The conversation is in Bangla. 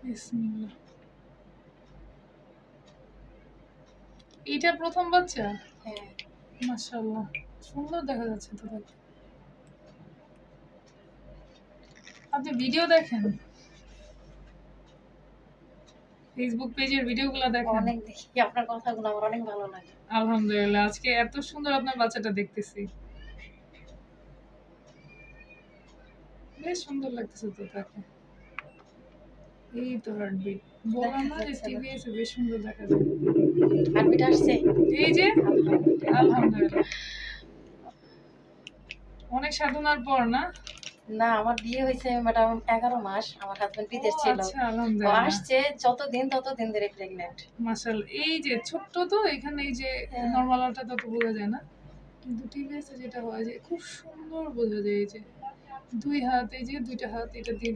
বিসমিল্লাহ। এটা প্রথম বাচ্চা? হ্যাঁ। মাশাআল্লাহ, সুন্দর দেখা যাচ্ছে তো তাকে। আপনি ভিডিও দেখেন? ফেসবুক পেজের ভিডিওগুলো দেখেন? অনেক দেখি, আপনার কথাগুলো আমার অনেক ভালো লাগে। আলহামদুলিল্লাহ, আজকে এত সুন্দর আপনার বাচ্চাটা দেখতেছি। বেশ সুন্দর লাগতেছে তো তাকে। এই তো হার্টবিট। বললাম না যে টিভিএস বেশ সুন্দর দেখা যায়। হার্টবিট আসছে? এই যে আলহামদুলিল্লাহ। আলহামদুলিল্লাহ। অনেক সাধনার পর না? না, আমার বিয়ে হয়েছে ম্যাডাম 11 মাস। আমার হাজবেন্ড বিদেশ ছিল। আচ্ছা, ও আলহামদুলিল্লাহ। আসছে যতদিন ততদিন ধরে প্রেগন্যান্ট। মাশাআল্লাহ। এই যে ছোট্ট তো এখানে এই যে হ্যাঁ। নরমাল আলটা তত বোঝা যায় না। কিন্তু টিভিএস যেটা হয় যে খুব সুন্দর বোঝা যায়, এই যে 2 হাত, এই যে 2টা হাত এটা দিয়ে